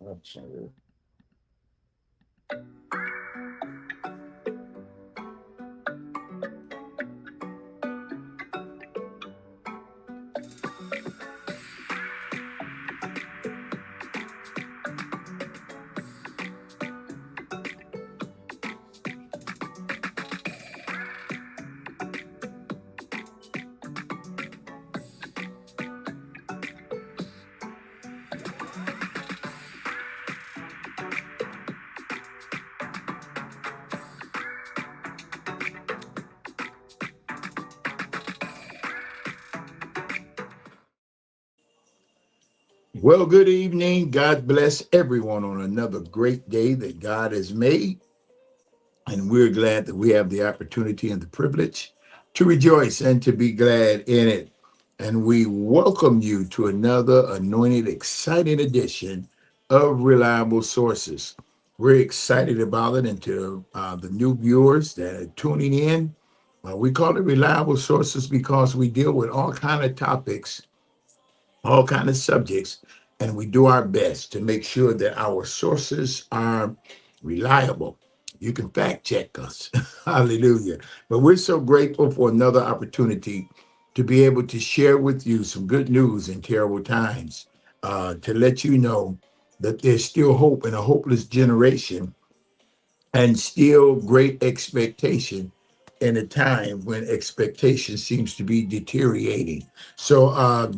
Absolutely. Well, good evening. God bless everyone on another great day that God has made. And we're glad that we have the opportunity and the privilege to rejoice and to be glad in it. And we welcome you to another anointed, exciting edition of Reliable Sources. We're excited about it, and to the new viewers that are tuning in. We call it Reliable Sources because we deal with all kind of topics, all kind of subjects, and we do our best to make sure that our sources are reliable. You can fact check us. Hallelujah. But we're so grateful for another opportunity to be able to share with you some good news in terrible times, to let you know that there's still hope in a hopeless generation and still great expectation in a time when expectation seems to be deteriorating. So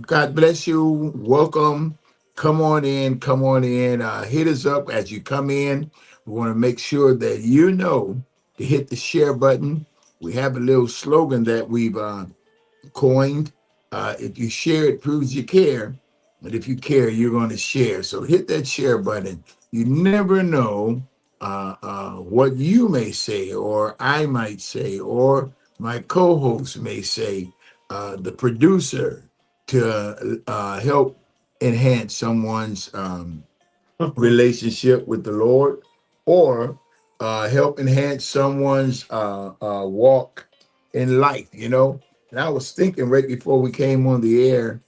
God bless you. Welcome. Come on in. Come on in. Hit us up as you come in. We want to make sure that you know to hit the share button. We have a little slogan that we've coined. If you share, it proves you care. But if you care, you're going to share. So hit that share button. You never know what you may say, or I might say, or my co host may say, the producer, to help enhance someone's relationship with the Lord, or help enhance someone's walk in life, you know. And I was thinking right before we came on the air,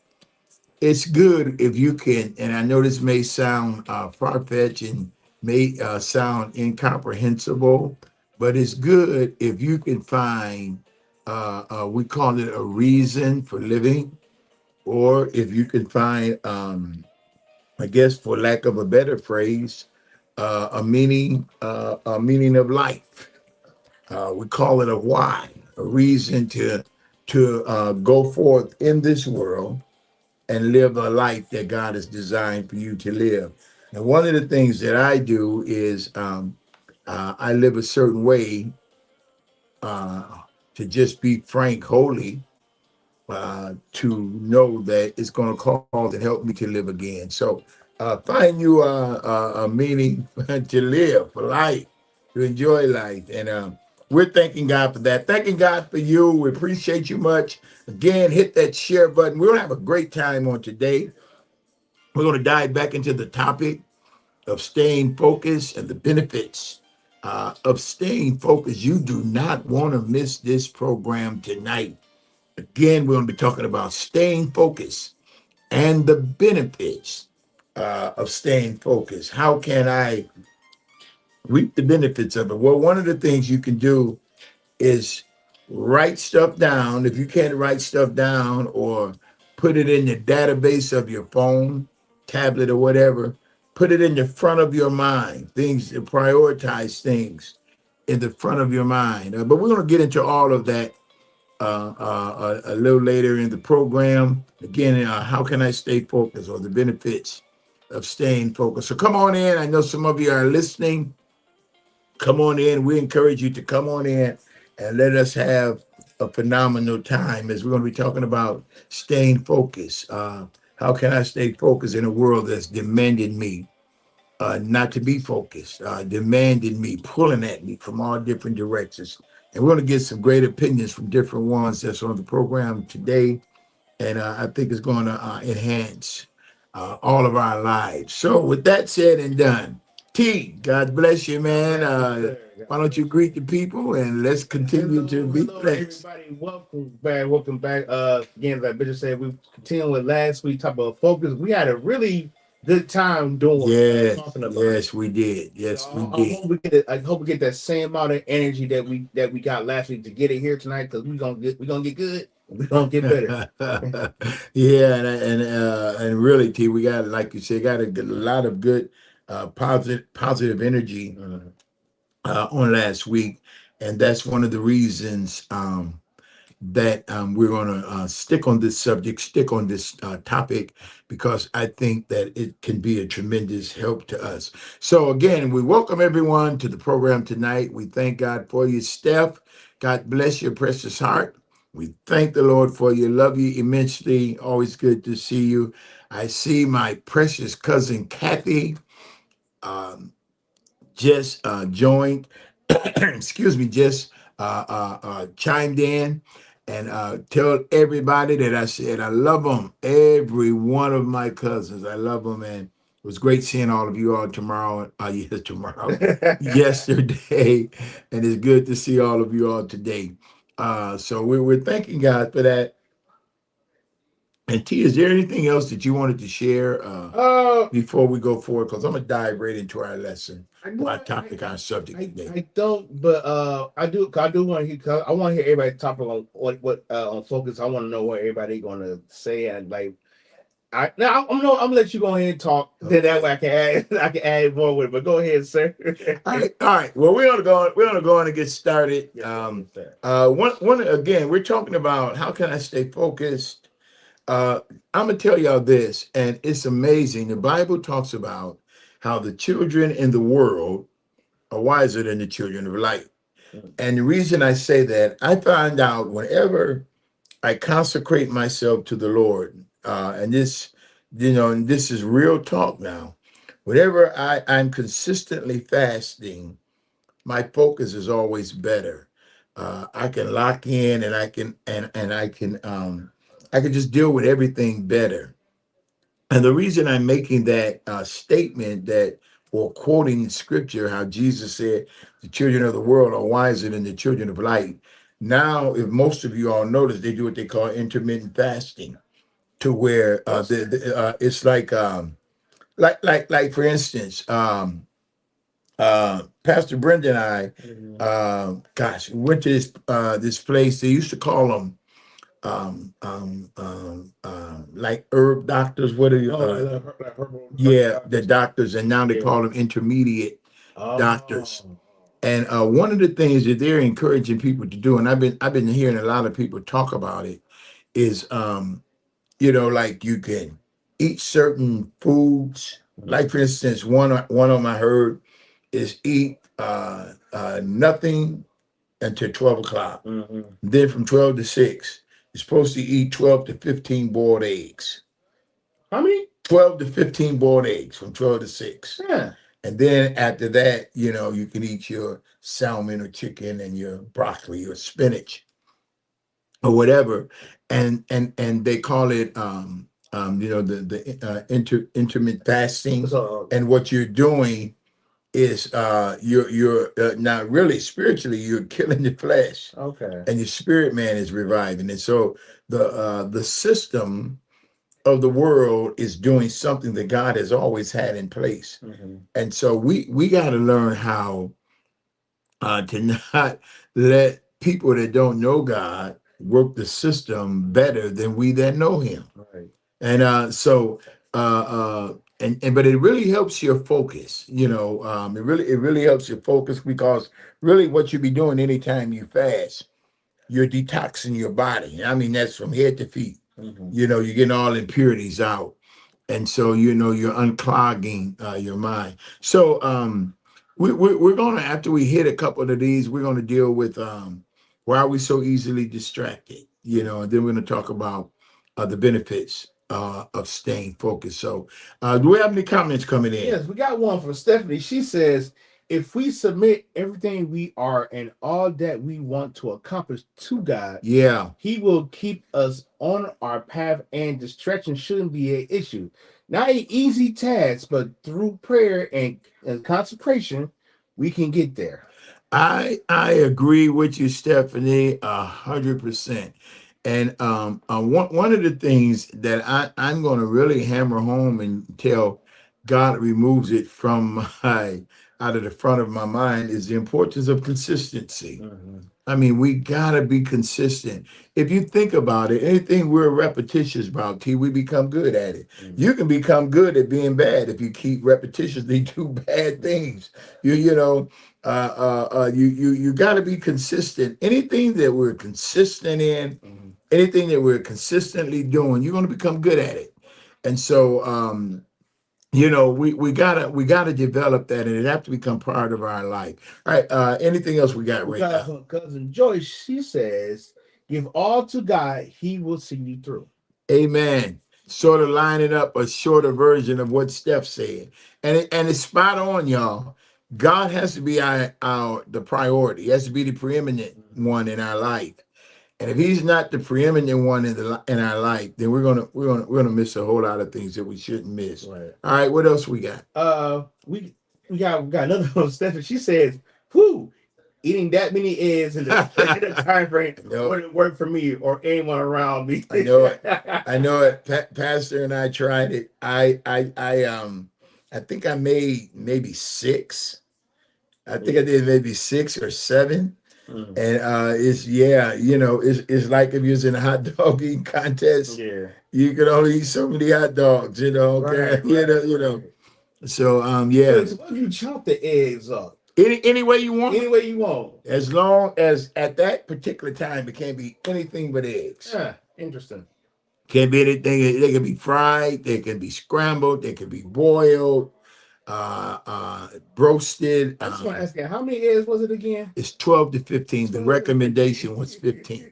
it's good if you can, and I know this may sound far-fetched and may sound incomprehensible, but it's good if you can find, we call it a reason for living, or if you can find, I guess, for lack of a better phrase, a meaning of life. We call it a why, a reason to go forth in this world and live a life that God has designed for you to live. And one of the things that I do is I live a certain way, uh, to just be frank, holy, to know that it's going to cause and help me to live again. So find you a meaning to live, for life, to enjoy life. And we're thanking God for that. Thanking God for you. We appreciate you much. Again, hit that share button. We're going to have a great time on today. We're going to dive back into the topic of staying focused and the benefits of staying focused. You do not want to miss this program tonight. Again, we're going to be talking about staying focused and the benefits of staying focused. How can I reap the benefits of it? Well, one of the things you can do is write stuff down. If you can't write stuff down, or put it in the database of your phone, tablet, or whatever, put it in the front of your mind, things to prioritize things in the front of your mind. But we're going to get into all of that a little later in the program. Again, how can I stay focused, or the benefits of staying focused? So come on in. I know some of you are listening. Come on in. We encourage you to come on in and let us have a phenomenal time, as we're going to be talking about staying focused. How can I stay focused in a world that's demanding me not to be focused, demanding me, pulling at me from all different directions? And we're going to get some great opinions from different ones that's on the program today. And I think it's going to enhance all of our lives. So, with that said and done, T, God bless you, man. Why don't you greet the people, and let's continue to be blessed. Everybody. Welcome back. Welcome back. Again, like Bishop said, we continuing with last week, talk about focus. We had a really good time doing what Yes, talking about it. yes, we did. Yes, we So I did. hope we get it. I hope we get that same amount of energy that we got last week to get it here tonight because we gonna get good. We gonna get better. Yeah, and really, T, we got, like you said, got a lot of good, positive energy Mhm. on last week, and that's one of the reasons. That we're going to stick on this subject, stick on this topic, because I think that it can be a tremendous help to us. So, again, we welcome everyone to the program tonight. We thank God for you, Steph. God bless your precious heart. We thank the Lord for you. Love you immensely. Always good to see you. I see my precious cousin Kathy um, just joined, excuse me, just chimed in and tell everybody that I said I love them, every one of my cousins. I love them, and it was great seeing all of you all tomorrow. Yes, tomorrow, yesterday, and it's good to see all of you all today. So we're thanking God for that. And T, is there anything else that you wanted to share uh, before we go forward? Because I'm gonna dive right into our lesson, I or know our topic, our subject today. I don't, but I do want to hear. 'Cause I want to hear everybody talk on what on focus. I want to know what everybody going to say and like. I'm gonna let you go ahead and talk. Then that way I can add I can add more with it. But go ahead, sir. All right, all right. Well, we're gonna go. We're gonna go on and get started. Yes, sir. Yes, sir. One again. We're talking about how can I stay focused. Uh, I'm gonna tell y'all this, and it's amazing. The Bible talks about how the children in the world are wiser than the children of light. Mm. And the reason I say that, I find out whenever I consecrate myself to the Lord, and this, and this is real talk now. Whenever I'm consistently fasting, my focus is always better. I can lock in, and I can just deal with everything better. And the reason I'm making that statement, that or quoting scripture, how Jesus said the children of the world are wiser than the children of light. Now, if most of you all notice, they do what they call intermittent fasting, to where What's it's like for instance, Pastor Brenda and I, Mhm. gosh, we went to this place. They used to call them like herb doctors. What are you? Oh, like herbal Yeah, the doctors. doctors, and now they Yeah. call them intermediate doctors. Oh. And one of the things that they're encouraging people to do, and I've been hearing a lot of people talk about it, is like you can eat certain foods. Like for instance, one of them I heard is eat nothing until 12 o'clock. Mm-hmm. Then from 12 to 6, you're supposed to eat 12 to 15 boiled eggs. How many? 12 to 15 boiled eggs from 12 to 6. Yeah. And then after that, you can eat your salmon or chicken and your broccoli or spinach or whatever. And they call it intermittent fasting. So And what you're doing is you're not really spiritually, you're killing the flesh, okay. and your spirit man is reviving. And so the system of the world is doing something that God has always had in place. Mm-hmm. And so we got to learn how to not let people that don't know God work the system better than we that know Him. Right. And and but it really helps your focus. It really helps your focus, because really what you be doing anytime you fast, you're detoxing your body. I mean, that's from head to feet. Mm-hmm. You're getting all impurities out, and so you're unclogging your mind. So we're gonna, after we hit a couple of these, we're gonna deal with why are we so easily distracted, and then we're gonna talk about the benefits of staying focused. So do we have any comments coming in? Yes, we got one from Stephanie. She says, if we submit everything we are and all that we want to accomplish to God, Yeah. He will keep us on our path, and distraction shouldn't be an issue. Not an easy task, but through prayer and consecration, we can get there. I agree with you, Stephanie, 100%. And one of the things that I'm going to really hammer home and tell God removes it from my out of the front of my mind is the importance of consistency. Mhm. I mean, we gotta be consistent. If you think about it, anything we're repetitious about, T, we become good at it. Mhm. You can become good at being bad if you keep repetitiously do bad things. You know, you got to be consistent. Anything that we're consistent in, Mhm. anything that we're consistently doing, you're going to become good at it. And so, we gotta develop that, and it have to become part of our life. All right. Anything else we got We right got now? from cousin Joyce. She says, "Give all to God; He will see you through." Amen. Sort of lining up a shorter version of what Steph said, and it's spot on, y'all. God has to be our the priority. He has to be the preeminent one in our life. And if He's not the preeminent one in our life, then we're gonna miss a whole lot of things that we shouldn't miss. Right. All right. What else we got? We got another one. Stephanie. She says, "Who eating that many eggs in in the time frame I know. wouldn't work for me or anyone around me." I know it. I know it. Pastor and I tried it. I think I made maybe six. I think I did maybe 6 or 7. Mm. And it's yeah, it's like if you was in a hot dog eating contest, Yeah. you could only eat so many hot dogs, okay? Right. Right. So So, yeah. what if you chop the eggs up Any way you want. any way you want? As long as at that particular time it can't be anything but eggs. Yeah. Interesting. Can't be anything. They can be fried, they can be scrambled, they can be boiled, roasted. I just want to ask you, how many eggs was it again? It's 12 to 15. The 12 to recommendation 15. was 15.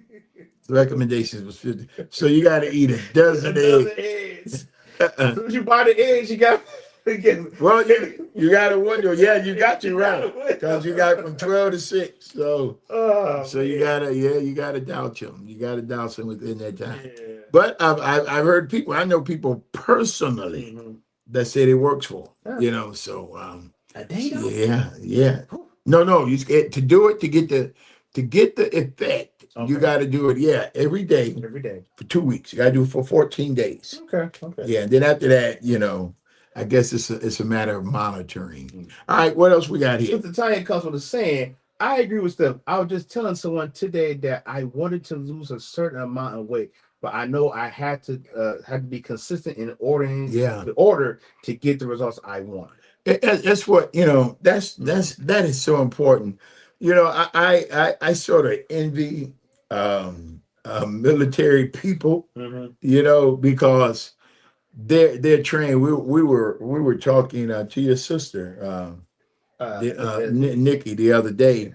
The recommendations was 50. So you got to eat a dozen Another eggs. eggs. As soon as you buy the eggs, you got to get. Well, you got to wonder. Yeah, you got you right because you got from Oh 12 to 6. So you man. gotta, yeah, you gotta doubt them. You gotta doubt them within that time. Yeah. But I've heard people. I know people personally Mm-hmm. that said it works for them. Yeah. So A day though. yeah, yeah. No. You to do it to get the effect. You Okay. got to do it. Yeah, every day Every day. for 2 weeks. You got to do it for 14 days. Okay. Okay. Yeah, and then after that, I guess it's a matter of monitoring. Mm. All right, what else we got here? Sister Tanya comes with a saying. I agree with Steph. I was just telling someone today that I wanted to lose a certain amount of weight, but I know I had to be consistent Yeah, in order to get the results I want. that's what that is so important. I sort of envy military people, Mm-hmm. because they're trained. We were talking to your sister, Nikki, the other Yeah. day,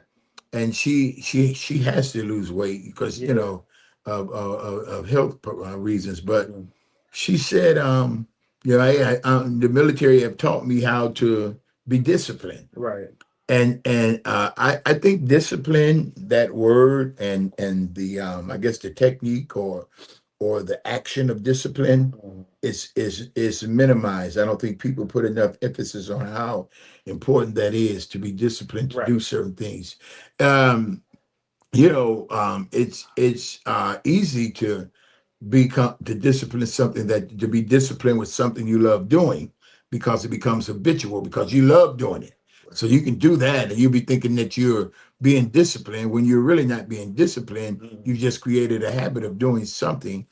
and she has to lose weight because Yeah. of health reasons. But Mm. she said, the military have taught me how to be disciplined, Right. and I think discipline, that word, and the I guess the technique or the action of discipline Mm. is minimized. I don't think people put enough emphasis on how important that is to be disciplined to Right. do certain things. Um, it's easy to discipline something that to be disciplined with something you love doing because it becomes habitual because you love doing it. So you can do that and you'll be thinking that you're being disciplined when you're really not being disciplined. Mm. You just created a habit of doing something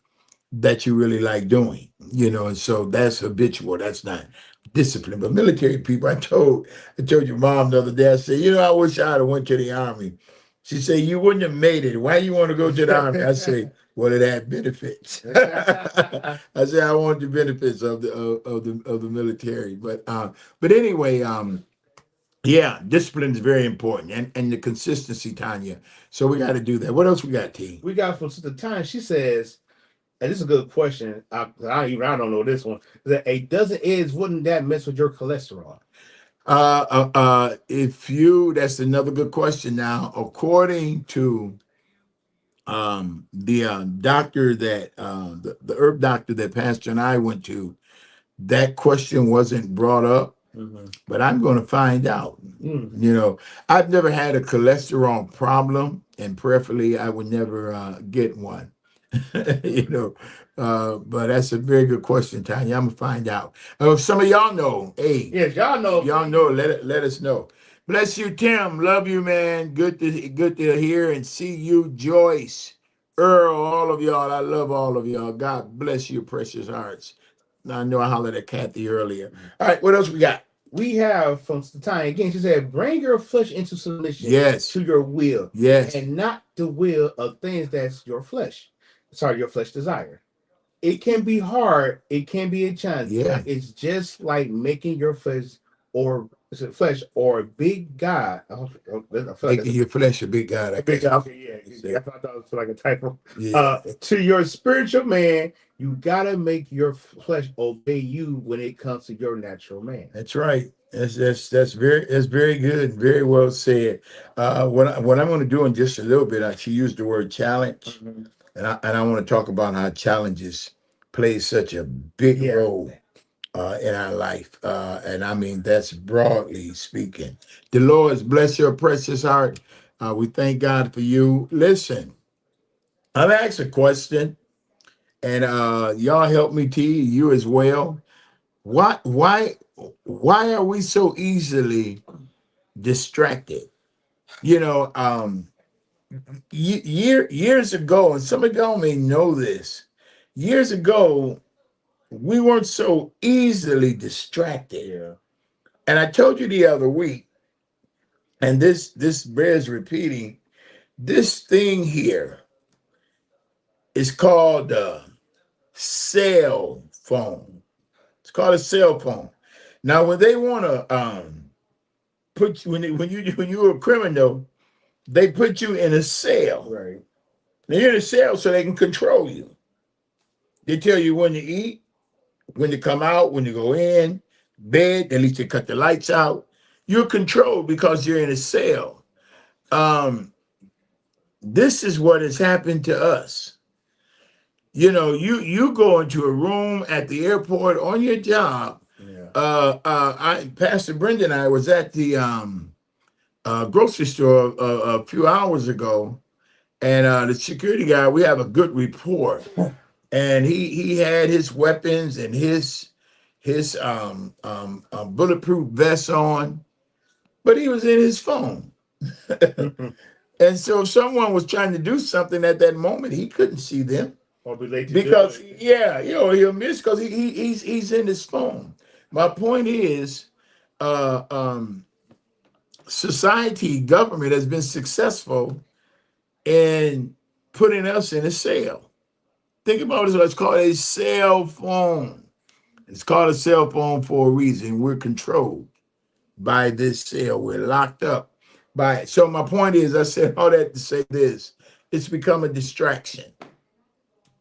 that you really like doing, and so that's habitual. That's not discipline. But military people, I told your mom the other day, I said, I wish I'd have went to the army. She said, you wouldn't have made it. Why you want to go to the army? I say, well, it had benefits. I said, I want the benefits of the military. But anyway, yeah, discipline is very important and the consistency, Tanya. So we got to do that. What else we got, T? We got from Sister Tanya. She says, and this is a good question. I don't know this one. That a dozen eggs wouldn't that mess with your cholesterol? If you, that's another good question. Now, according to the doctor the herb doctor that Pastor and I went to, that question wasn't brought up, Mm-hmm. but I'm going to find out. Mm. I've never had a cholesterol problem, and preferably I would never get one. you know, But that's a very good question, Tanya. I'm gonna find out. If some of y'all know, hey, Yes, y'all know. y'all know, let us know. Bless you, Tim. Love you, man. Good to hear and see you, Joyce, Earl, all of y'all. I love all of y'all. God bless you, precious hearts. I know I hollered at Kathy earlier. All right, what else we got? We have from Tanya again. She said, "Bring your flesh into submission Yes, to your will, yes. and not the will of things that's your flesh. Sorry, your flesh desire. It can be hard. It can be a challenge. Yeah. But it's just like making your flesh or is it flesh or a big God. I feel like Making your flesh a big God, I a big guess. God. Okay, yeah. I thought that was like a typo. Yeah. To your spiritual man, you gotta make your flesh obey you when it comes to your natural man. That's right. That's very good, very well said. What I'm going to do in just a little bit, she used the word challenge, Mhm. and I want to talk about how challenges play such a big Yeah. role in our life, and I mean that's broadly speaking. Dolores, bless your precious heart. We thank God for you. Listen, I've asked a question, and y'all help me, T. You as well. Why are we so easily distracted? You know, years ago, and some of y'all may know this. Years ago, we weren't so easily distracted. Yeah. And I told you the other week, and this bears repeating. This thing here is called a cell phone. It's called a cell phone. Now, when they want to put you when you're a criminal, they put you in a cell. Right. Now you're in a cell so they can control you. They tell you when to eat, when to come out, when to go in, bed, at least they cut the lights out. You're controlled because you're in a cell. Um, this is what has happened to us. You know, you go into a room at the airport on your job. Yeah. Pastor Brenda and I was at the grocery store a few hours ago, and the security guy, we have a good rapport, and he had his weapons and his bulletproof vest on, but he was in his phone. And so if someone was trying to do something at that moment, he couldn't see them Or be late to because do it. yeah, he'll miss because he's in his phone. My point is, uh, um, society, government has been successful in putting us in a cell. Think about it. It's called a cell phone. It's called a cell phone for a reason. We're controlled by this cell. We're locked up by it. So my point is, I said all that to say this: it's become a distraction,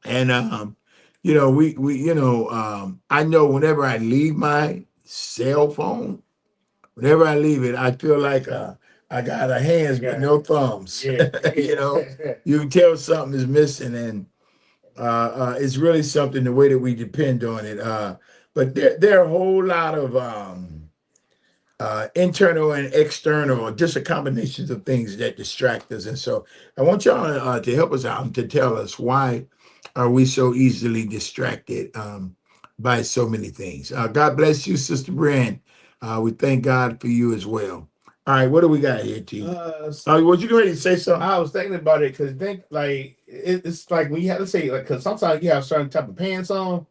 and I know whenever I leave my cell phone, whenever I leave it, I feel like I got a hands but no thumbs. Yeah. You know, you can tell something is missing, and it's really something the way that we depend on it. But there are a whole lot of internal and external, just a combinations of things that distract us. And so I want y'all to help us out and to tell us why are we so easily distracted by so many things. God bless you, Sister Brand. We thank God for you as well. All right, what do we got here, T? Was you ready to say something? I was thinking about it because think like it's like when you have to say like because sometimes you have certain type of pants on,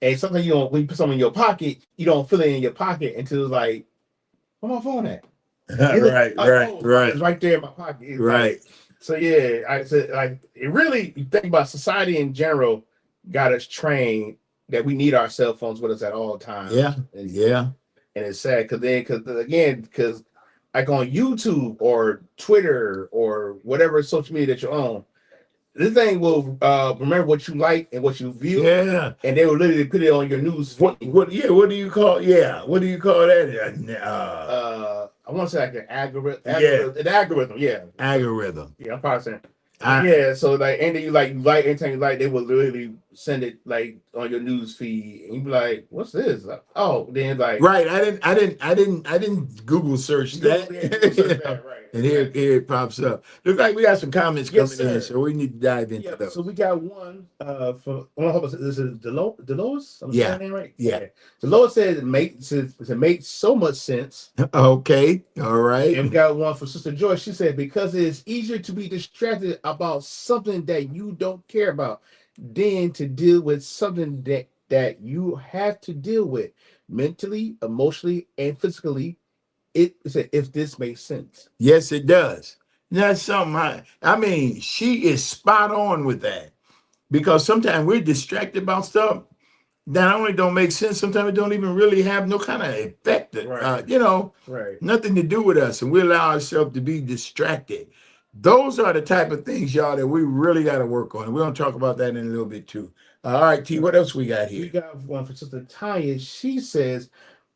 and sometimes you don't when you put something in your pocket, you don't feel it in your pocket until it's like, where my phone at? Right, right, right, It's right there in my pocket. It's right. like, so yeah, I said like it really. You think about society in general, got us trained that we need our cell phones with us at all times. Yeah, and, yeah. and it's sad because like on YouTube or Twitter or whatever social media that you're on, this thing will remember what you like and what you view, Yeah. and they will literally put it on your news feed. What do you call? Yeah. What do you call that? I want to say like an algorithm. Yeah. An algorithm. Yeah. Algorithm. Yeah, I'm probably saying. I, Yeah, so like anything you like anything you like, they will literally send it like on your news feed, and you be like, "What's this?" Like, oh, then like Right. I didn't Google search you go that. there and Google You search know, that, right? and Exactly. here it pops up. Looks like we got some comments Yes, coming in, sir. so we need to dive into Yep. So we those. got one for. I hope this is Delois. I'm saying Yeah. that name right. Yeah. Yeah. Delois said it makes so much sense. Okay. All right. And we got one for Sister Joy. She said, because it is easier to be distracted about something that you don't care about than to deal with something that you have to deal with mentally, emotionally, and physically. It said, if this makes sense. Yes, it does. That's something. I mean, she is spot on with that because sometimes we're distracted about stuff that not only don't make sense, sometimes it don't even really have no kind of effect, Right. Right. nothing to do with us, and we allow ourselves to be distracted. Those are the type of things, y'all, that we really got to work on. And we're going to talk about that in a little bit too. All right, T, what Right. else we got We here? got one for Sister Tanya. She says,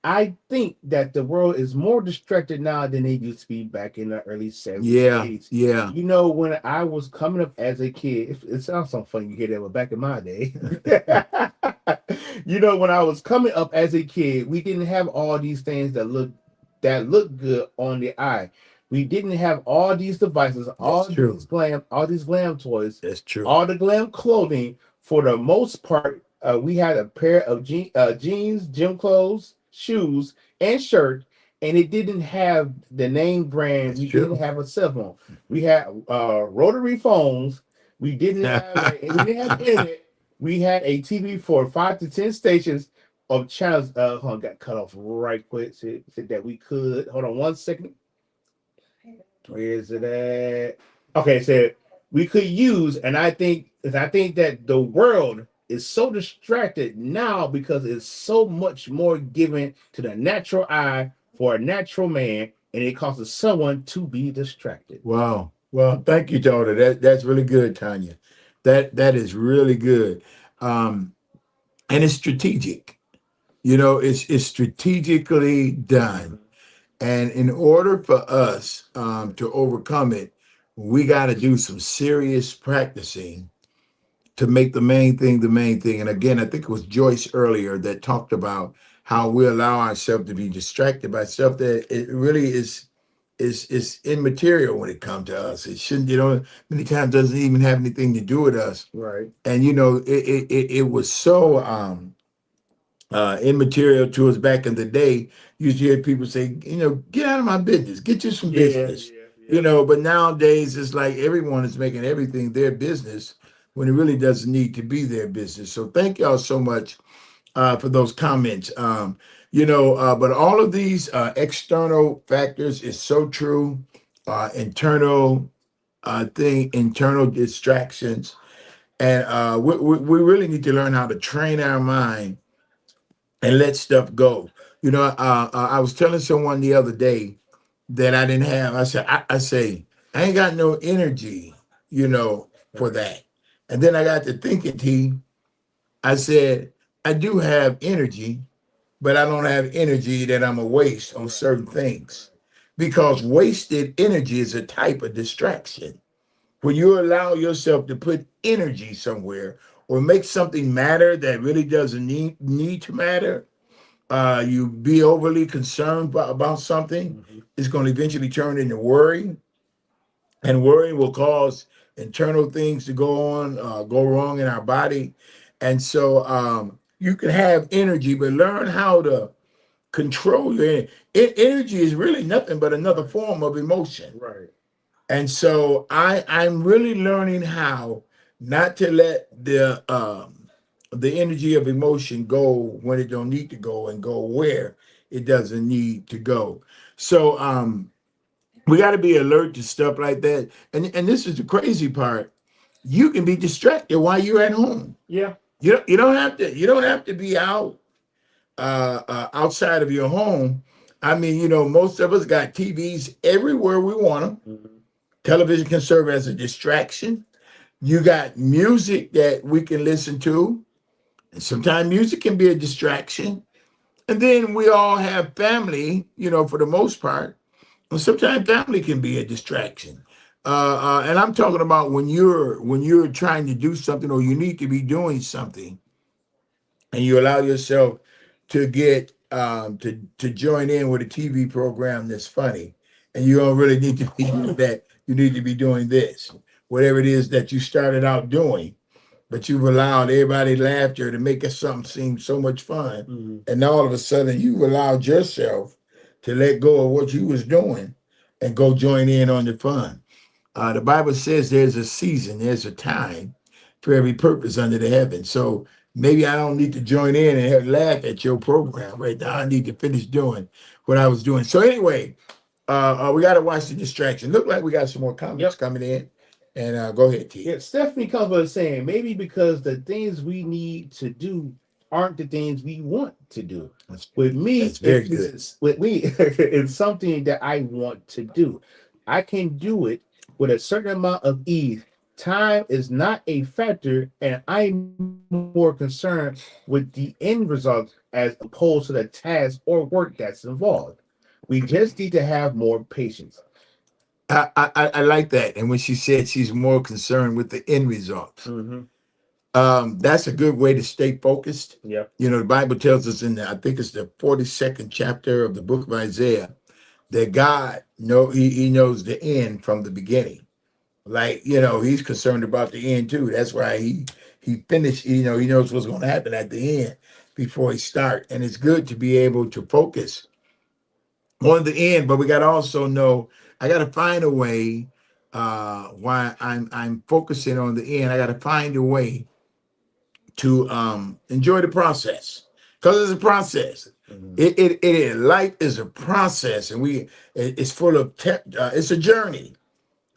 I think that the world is more distracted now than it used to be back in the early 70s and Yeah, 80s. yeah, You know, when I was coming up as a kid, it sounds so funny you hear that, but back in my day, you know, when I was coming up as a kid, we didn't have all these things that look good on the eye. We didn't have all these devices, that's true. all these glam toys, That's true. all the glam clothing. For the most part, we had a pair of jeans, gym clothes, shoes, and shirt, and it didn't have the name brand. That's We didn't true. have a cell phone. We had rotary phones. We didn't have internet. We had a TV for 5 to 10 stations of channels. Hold on, got cut off right quick. Said that we could. Hold on 1 second. Where is it at? Okay, so we could use, and I think that the world is so distracted now because it's so much more given to the natural eye for a natural man, and it causes someone to be distracted. Wow. Well, thank you, daughter. That's really good, Tanya. That is really good. Um, and it's strategic. It's strategically done. Mhm. And in order for us to overcome it, we got to do some serious practicing to make the main thing the main thing. And again, I think it was Joyce earlier that talked about how we allow ourselves to be distracted by stuff that it really is immaterial when it comes to us. It shouldn't, many times doesn't even have anything to do with us. Right. And it was so immaterial to us back in the day. You used to hear people say, get out of my business, get you some Yeah, business. yeah, yeah. But nowadays it's like everyone is making everything their business when it really doesn't need to be their business. So thank y'all so much for those comments. But all of these external factors is so true. Internal distractions, and we really need to learn how to train our mind and let stuff go. I was telling someone the other day that I didn't have. I say I ain't got no energy, for Right. that. And then I got to thinking, T. I said I do have energy, but I don't have energy that I'm a waste on Right. certain things, Right. because wasted energy is a type of distraction. When you allow yourself to put energy somewhere or make something matter that really doesn't need to matter, you be overly concerned about something, Mhm. it's going to eventually turn into worry, and worry will cause internal things to go wrong in our body. And so you can have energy, but learn how to control energy is really nothing but another Right. form of emotion. Right. And so I'm really learning how not to let the energy of emotion go when it don't need to go, and go where it doesn't need to go. So we got to be alert to stuff like that. And this is the crazy part. You can be distracted while you're at home. Yeah. You don't have to be outside of your home. I mean, most of us got TVs everywhere we want them. Mhm. Television can serve as a distraction. You got music that we can listen to. And sometimes music can be a distraction. And then we all have family, for the most part. And sometimes family can be a distraction. And I'm talking about when you're trying to do something or you need to be doing something, and you allow yourself to get to join in with a TV program that's funny, and you don't really need to be doing that. You need to be doing this, whatever it is that you started out doing, but you've allowed everybody laughter to make it something seem so much fun, and all of a sudden you've allowed yourself to let go of what you was doing and go join in on the fun. The Bible says there's a season, there's a time for every purpose under the heaven. So maybe I don't need to join in and laugh at your program right now. I need to finish doing what I was doing. So anyway, we got to watch the distraction. Look like we got some more comments coming in. And go ahead, T. Yeah, Stephanie Comfort is saying maybe because the things we need to do aren't the things we want to do. With me, That's very good. with me, it's something that I want to do. I can do it with a certain amount of ease. Time is not a factor, and I'm more concerned with the end result as opposed to the task or work that's involved. We just need to have more patience. I like that. And when she said she's more concerned with the end results, Mm-hmm. that's a good way to stay focused. Yep. You know, the Bible tells us in I think it's the 42nd chapter of the book of Isaiah that God he knows the end from the beginning. Like, he's concerned about the end too. That's why he finished, he knows what's going to happen at the end before he start. And it's good to be able to focus on the end, but we got to also know I got to find a way why I'm focusing on the end. I got to find a way to enjoy the process because it's a process. Mhm. It is life is a process, and it's full of it's a journey.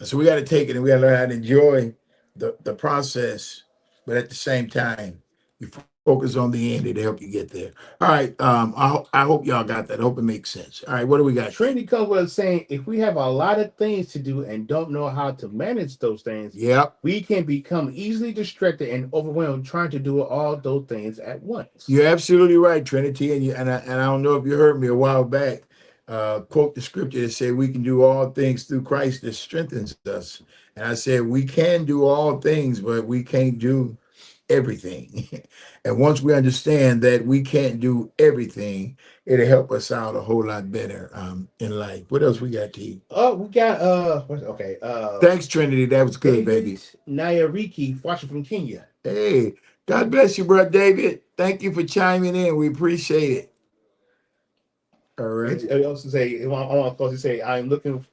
So we got to take it and we got to learn how to enjoy the process, but at the same time, you focus on the end. It'll help you get there. All right. I hope y'all got that. I hope it makes sense. All right. What do we got? Trinity comes with us saying if we have a lot of things to do and don't know how to manage those things, Yep. we can become easily distracted and overwhelmed trying to do all those things at once. You're absolutely right, Trinity. And I don't know if you heard me a while back quote the scripture that said we can do all things through Christ that strengthens us. And I said we can do all things, but we can't do everything. And once we understand that we can't do everything, it'll help us out a whole lot better in life. What else we got, T? Oh, we got okay. Thanks, Trinity. That was good, baby. David Nayariki watching from Kenya. Hey, God bless you, bro, David. Thank you for chiming in. We appreciate it. All right. I also say I want to say I'm looking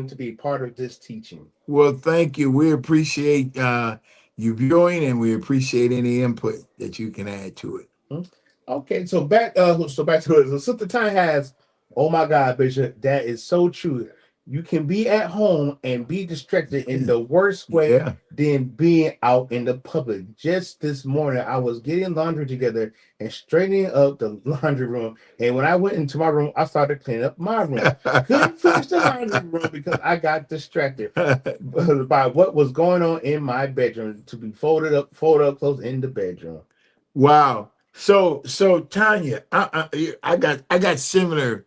to be part of this teaching. Well, thank you. We appreciate you viewing, and we appreciate any input that you can add to it. Hmm? Okay, so back to it. So Sister Time has, oh my God, Bishop, that is so true. You can be at home and be distracted in the worst way Yeah. than being out in the public. Just this morning, I was getting laundry together and straightening up the laundry room. And when I went into my room, I started cleaning up my room. Couldn't finish the laundry room because I got distracted by what was going on in my bedroom to be folded up close in the bedroom. Wow. So Tanya, I got similar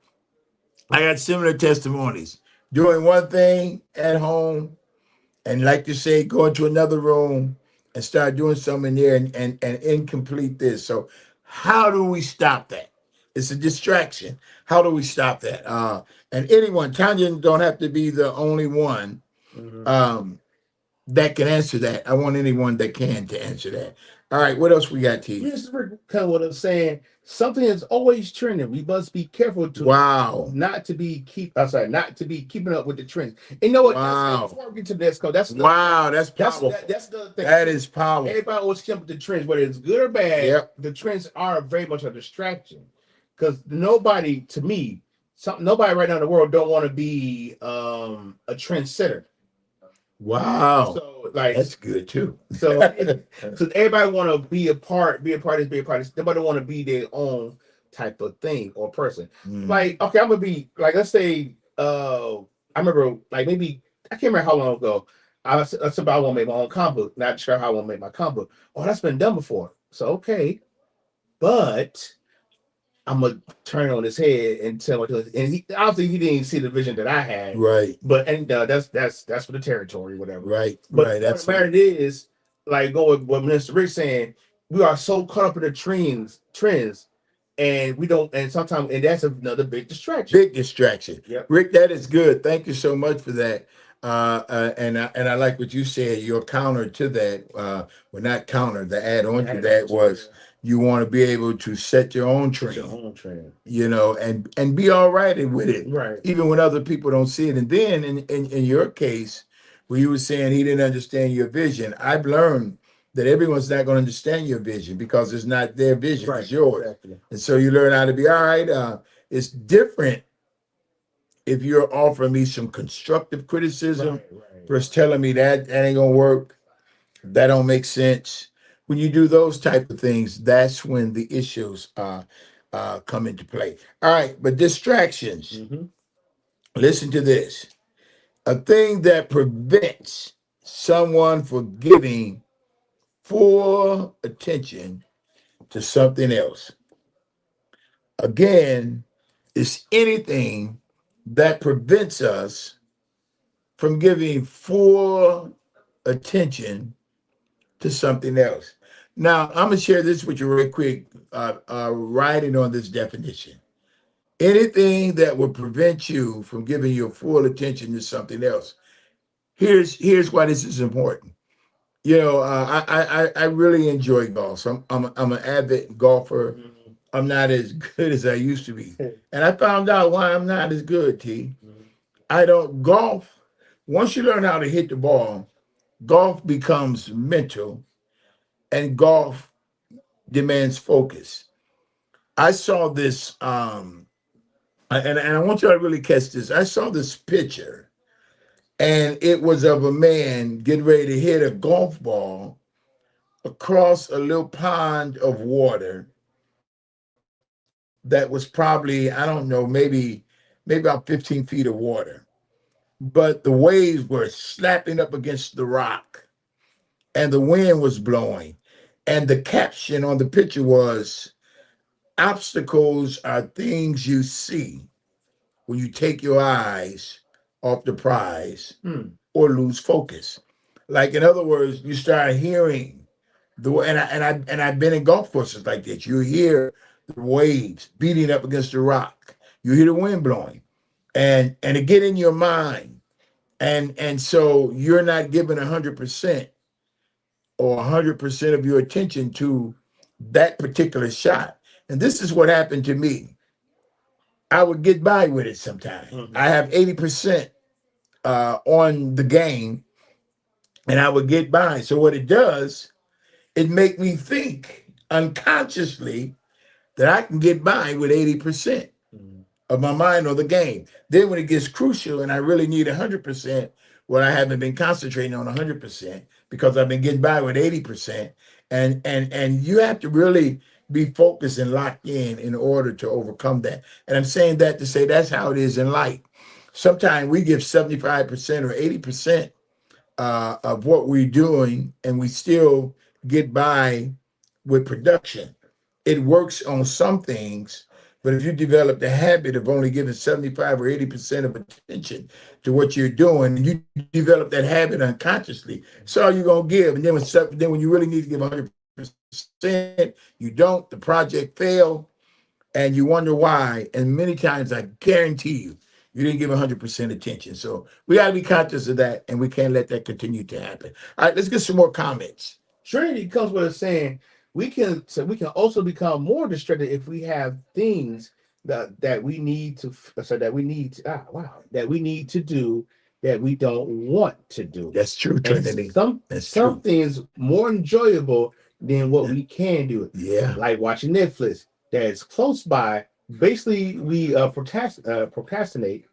testimonies. Doing one thing at home, and like you say, go into another room and start doing something there, and incomplete this. So how do we stop that? It's a distraction. How do we stop that? And anyone, Tanya don't have to be the only one. Mhm. Um, that can answer that. I want anyone that can to answer that. All right, what else we got, T? Mr. Kind of what I'm saying. Something is always trending. We must be careful to Wow. not to be not to be keeping up with the trends. And you know what? Wow. Before we get to this, cause Wow, that's powerful. that's the thing. That is powerful. Everybody always jump with the trends, whether it's good or bad. Yep. The trends are very much a distraction. Because nobody, to me, nobody right now in the world don't want to be a trendsetter. Wow. So like That's good too. so, so everybody want to be a part of this. Nobody want to be their own type of thing or person. Mm. Like, okay, I'm gonna be like, let's say, I remember like maybe I can't remember how long ago. That's about I want to make my own comic book. Not sure how I want to make my comic book. Oh, that's been done before. So okay, but I'm gonna turn on his head and tell what to do. And he obviously he didn't see the vision that I had. Right. But and that's for the territory, whatever. Right. But Right. the point That's of the matter is, like going with what Minister Rick saying, we are so caught up in the trends, and we don't. And sometimes, and that's another big distraction. big distraction. Yep. Rick, that is good. Thank you so much for that. And I like what you said. Your counter to that, well, not counter. The add on to that was you want to be able to set your own Set your trend, own trend. and be all right with it, Right. even when other people don't see it. And then in your case, where you were saying he didn't understand your vision, I've learned that everyone's not going to understand your vision because it's not their vision, Right. it's yours. Exactly. And so you learn how to be all right. It's different if you're offering me some constructive criticism Right. versus telling me that ain't gonna work, that don't make sense. When you do those type of things, that's when the issues come into play. All right, but distractions. Mm-hmm. Listen to this. A thing that prevents someone from giving full attention to something else. Again, it's anything that prevents us from giving full attention to something else. Now, I'm going to share this with you real quick, writing on this definition. Anything that will prevent you from giving your full attention to something else. Here's why this is important. I really enjoy golf. So I'm an avid golfer. Mm-hmm. I'm not as good as I used to be, and I found out why I'm not as good. I don't golf. Once you learn how to hit the ball, golf becomes mental, and golf demands focus. I saw this, and I want you to really catch this. I saw this picture, and it was of a man getting ready to hit a golf ball across a little pond of water that was probably, I don't know, maybe about 15 feet of water. But the waves were slapping up against the rock, and the wind was blowing. And the caption on the picture was, obstacles are things you see when you take your eyes off the prize Hmm. or lose focus. Like, in other words, you start hearing and I've been in golf courses like this. You hear the waves beating up against the rock. You hear the wind blowing, and it get in your mind, and so you're not giving 100% or 100% of your attention to that particular shot. And this is what happened to me. I would get by with it sometimes. Mm-hmm. I have 80% on the game, and I would get by. So what it does, it make me think unconsciously that I can get by with 80% Mm-hmm. of my mind on the game. Then when it gets crucial and I really need 100%, well, I haven't been concentrating on 100% because I've been getting by with 80%. And you have to really be focused and locked in order to overcome that. And I'm saying that to say that's how it is in life. Sometimes we give 75% or 80% of what we're doing, and we still get by with production. It works on some things, but if you develop the habit of only giving 75 or 80% of attention to what you're doing, and you develop that habit unconsciously, it's all you're gonna give. And then when you really need to give 100%, you don't. The project fail, and you wonder why. And many times, I guarantee you didn't give 100% attention. So we got to be conscious of that, and we can't let that continue to happen. All right, let's get some more comments. Trinity comes with us saying we can also become more distracted if we have things that we need to so that we need to, that we need to do that we don't want to do. That's true, And Trinity. That's some true. things more enjoyable than what we can do. Yeah. Like watching Netflix that's close by. Basically, we procrastinate,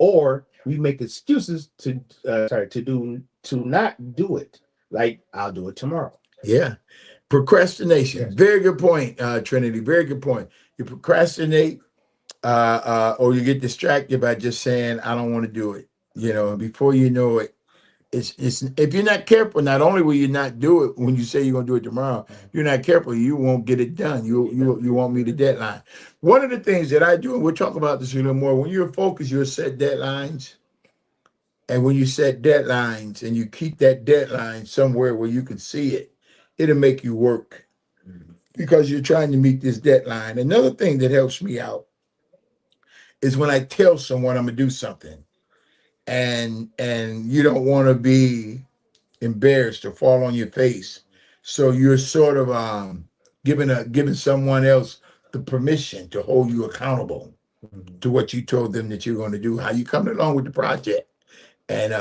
or we make excuses to not do it. Like I'll do it tomorrow. Yeah. Procrastination. Yes. Very good point, Trinity. Very good point. You procrastinate, or you get distracted by just saying, I don't want to do it. And before you know it, It's if you're not careful, not only will you not do it when you say you're gonna do it tomorrow, you're not careful, you won't get it done. You won't meet the deadline. One of the things that I do, and we'll talk about this a little more, when you're focused, you'll set deadlines. And when you set deadlines and you keep that deadline somewhere where you can see it, it'll make you work because you're trying to meet this deadline. Another thing that helps me out is when I tell someone I'm gonna do something and you don't want to be embarrassed or fall on your face. So you're sort of giving someone else the permission to hold you accountable to what you told them that you're going to do, how you coming along with the project. And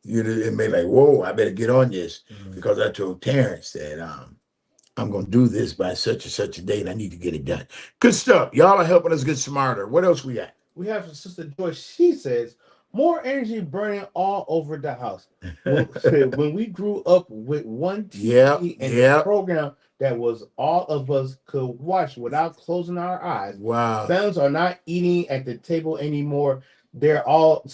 it may like, whoa, I better get on this because I told Terrence that I'm gonna do this by such and such a date. I need to get it done. Good stuff. Y'all are helping us get smarter. What else we got? We have Sister Joyce. She says more energy burning all over the house. When we grew up with one Yep, TV and a yep. program that was all of us could watch without closing our eyes. Wow. Families are not eating at the table anymore. They're all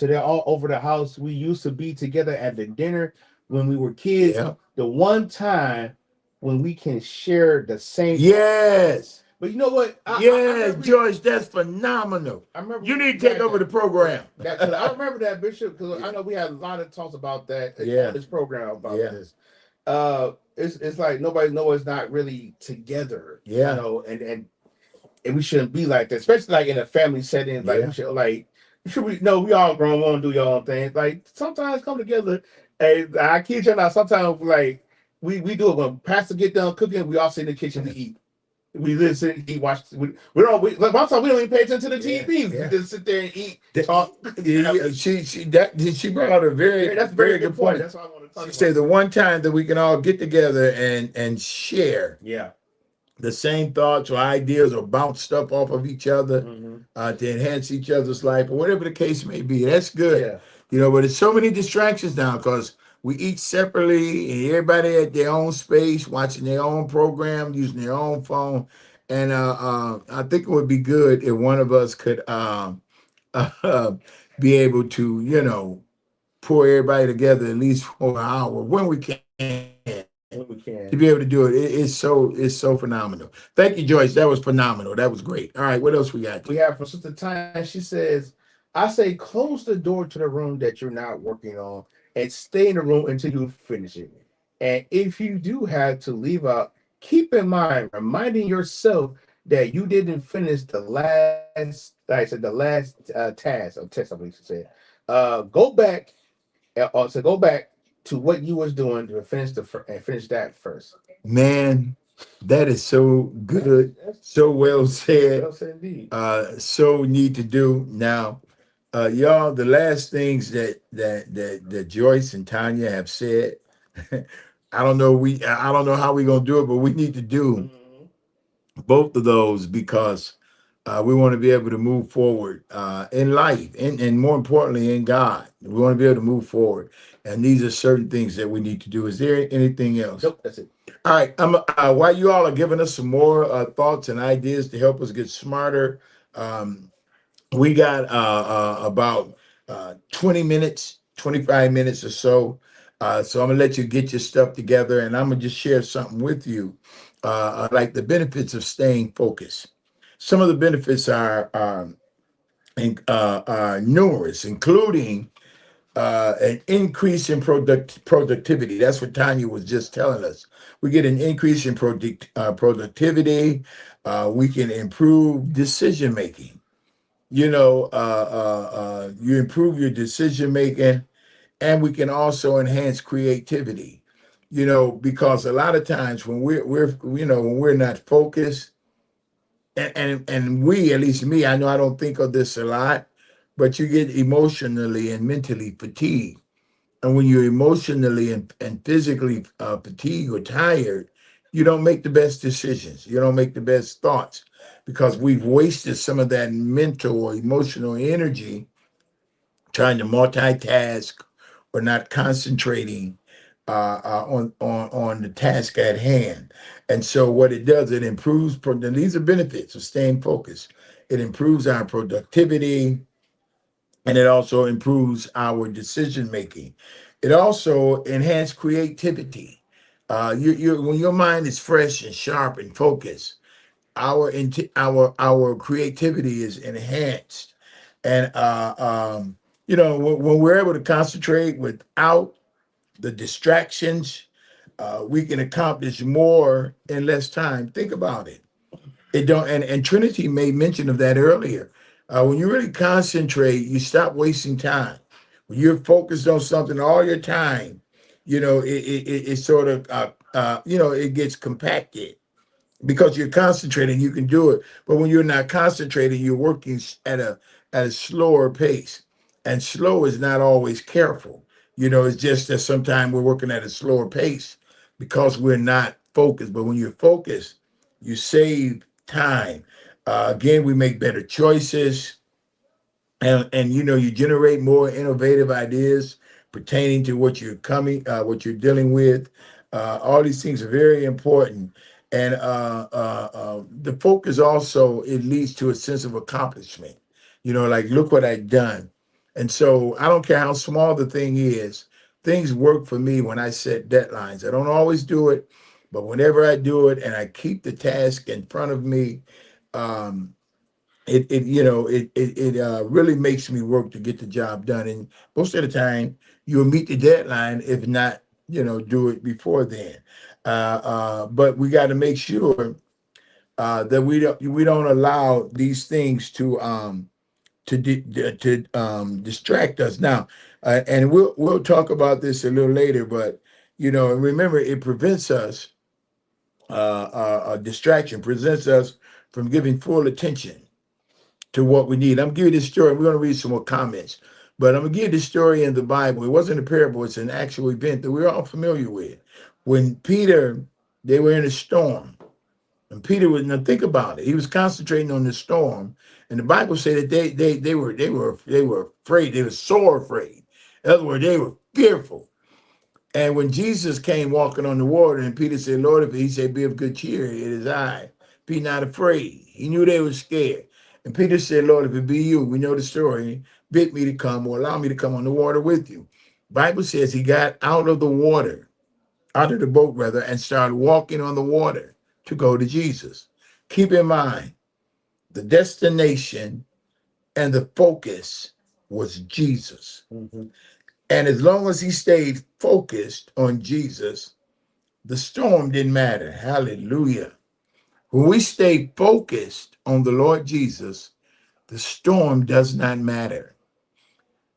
over the house. We used to be together at the dinner when we were kids. Yep. The one time when we can share the same. Yes. But you know what? Yes, George, that's phenomenal. I remember You need to take over the program. I remember that, Bishop, because I know we had a lot of talks about that Yeah. on this program about Yeah. this. It's like nobody knows not really together. Yeah. And we shouldn't be like that, especially like in a family setting. Like we all grown, want to do your own thing. Like sometimes come together. And I kid you not, sometimes like we do it when Pastor get done cooking, we all sit in the kitchen to eat. We listen, eat, watch. We don't. Like one time, we don't even pay attention to the TV. Yeah. We just sit there and eat, talk. She brought out a That's a very good point. That's why I want to talk She about. said the one time that we can all get together and share Yeah. the same thoughts or ideas or bounce stuff off of each other Mm-hmm. to enhance each other's life or whatever the case may be. That's good. Yeah. But there's so many distractions now because we eat separately and everybody at their own space, watching their own program, using their own phone. And I think it would be good if one of us could be able to, pull everybody together at least for an hour when we can When we to can. be able to do it. It's so phenomenal. Thank you, Joyce. That was phenomenal. That was great. All right, what else we got? We have from Sister Time. She says, "I say close the door to the room that you're not working on, and stay in the room until you finish it. And if you do have to leave out, keep in mind reminding yourself that you didn't finish the last. Like I said, the last task or test. I believe she said. Go back. Also go back to what you was doing to finish that first. Man, that is so good. So well said. Well said indeed. So need to do now. Y'all, the last things that Joyce and Tanya have said, I don't know how we're gonna do it, but we need to do Mhm. both of those because we want to be able to move forward in life and more importantly in God. We want to be able to move forward. And these are certain things that we need to do. Is there anything else? Nope, that's it. All right. While you all are giving us some more thoughts and ideas to help us get smarter, we got about 20 minutes, 25 minutes or so. So I'm going to let you get your stuff together and I'm going to just share something with you, like the benefits of staying focused. Some of the benefits are numerous, including an increase in productivity. That's what Tanya was just telling us. We get an increase in productivity. We can improve decision making. You improve your decision making, and we can also enhance creativity. Because a lot of times when we're not focused, and we, at least me, I know I don't think of this a lot, but you get emotionally and mentally fatigued. And when you're emotionally and physically fatigued or tired, you don't make the best decisions. You don't make the best thoughts because we've wasted some of that mental or emotional energy trying to multitask or not concentrating on the task at hand. And so what it does, it improves. And these are benefits of staying focused. It improves our productivity, and it also improves our decision making. It also enhances creativity. When your mind is fresh and sharp and focused, our creativity is enhanced, and when we're able to concentrate without the distractions, we can accomplish more in less time. Think about it. It don't and Trinity made mention of that earlier. When you really concentrate, you stop wasting time. When you're focused on something all your time, it sort of it gets compacted because you're concentrating. You can do it, but when you're not concentrating, you're working at a slower pace, and slow is not always careful. It's just that sometimes we're working at a slower pace because we're not focused. But when you're focused, you save time. Again, we make better choices, and you generate more innovative ideas pertaining to what you're dealing with. All these things are very important, and the focus also, it leads to a sense of accomplishment. Like, look what I've done. And so I don't care how small the thing is, things work for me when I set deadlines. I don't always do it, but whenever I do it and I keep the task in front of me, um, it really makes me work to get the job done. And most of the time, you'll meet the deadline, if not, do it before then. But we got to make sure that we don't allow these things to distract us. Now, and we'll talk about this a little later, but remember, it prevents us, a distraction prevents us from giving full attention to what we need. I'm gonna give you this story. We're gonna read some more comments, but I'm gonna give you this story in the Bible. It wasn't a parable; it's an actual event that we're all familiar with. When Peter, they were in a storm, and Peter was, now think about it. He was concentrating on the storm, and the Bible said that they were afraid. They were sore afraid. In other words, they were fearful. And when Jesus came walking on the water, and Peter said, Lord, if he said, be of good cheer, it is I. Be not afraid. He knew they were scared. And Peter said, Lord, if it be you, we know the story, bid me to come or allow me to come on the water with you. Bible says he got out of the water, out of the boat rather, and started walking on the water to go to Jesus. Keep in mind, the destination and the focus was Jesus. Mm-hmm. And as long as he stayed focused on Jesus, the storm didn't matter. Hallelujah. When we stay focused on the Lord Jesus, the storm does not matter.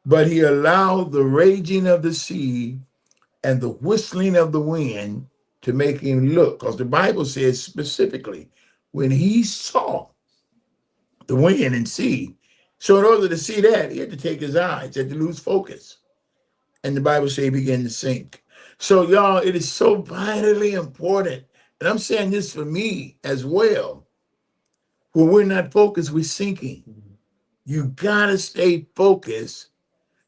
But he allowed the raging of the sea and the whistling of the wind to make him look. Because the Bible says specifically, when he saw the wind and sea, so in order to see that, he had to take his eyes, he had to lose focus. And the Bible says he began to sink. So, y'all, it is so vitally important. And I'm saying this for me as well. When we're not focused, we're sinking. You gotta stay focused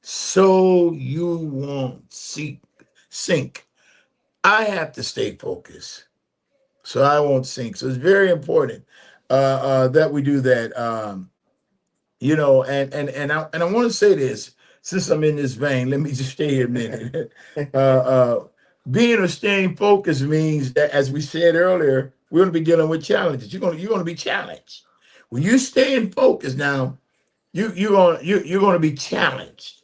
so you won't sink. I have to stay focused so I won't sink. So it's very important that we do that. And I want to say this, since I'm in this vein. Let me just stay here a minute. Being or staying focused means that, as we said earlier, we're going to be dealing with challenges. You're going to be challenged when you stay in focus. Now you're going to be challenged,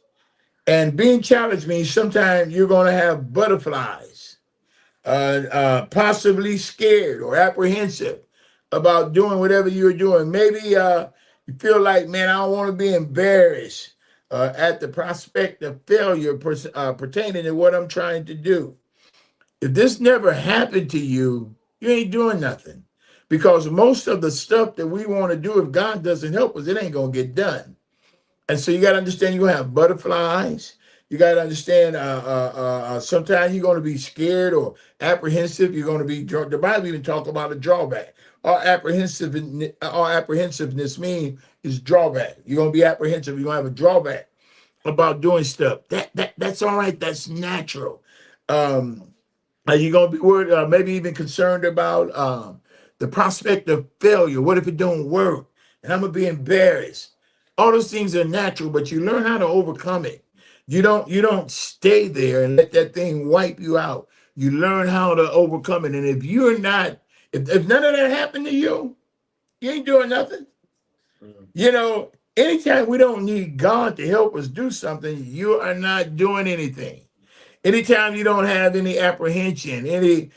and being challenged means sometimes you're going to have butterflies, possibly scared or apprehensive about doing whatever you're doing. Maybe you feel like, man, I don't want to be embarrassed at the prospect of failure pertaining to what I'm trying to do. If this never happened to you, you ain't doing nothing. Because most of the stuff that we want to do, if God doesn't help us, it ain't going to get done. And so you got to understand, you're going to have butterflies. You got to understand, sometimes you're going to be scared or apprehensive. You're going to be, the Bible even talk about a drawback. All apprehensiveness means is drawback. You're going to be apprehensive. You're going to have a drawback about doing stuff. That's all right. That's natural. Um, you're going to be worried, maybe even concerned about the prospect of failure. What if it don't work? And I'm going to be embarrassed. All those things are natural, but you learn how to overcome it. You don't stay there and let that thing wipe you out. You learn how to overcome it. And if you're not, if none of that happened to you, you ain't doing nothing. Mm. Anytime we don't need God to help us do something, you are not doing anything. Anytime you don't have any apprehension, you're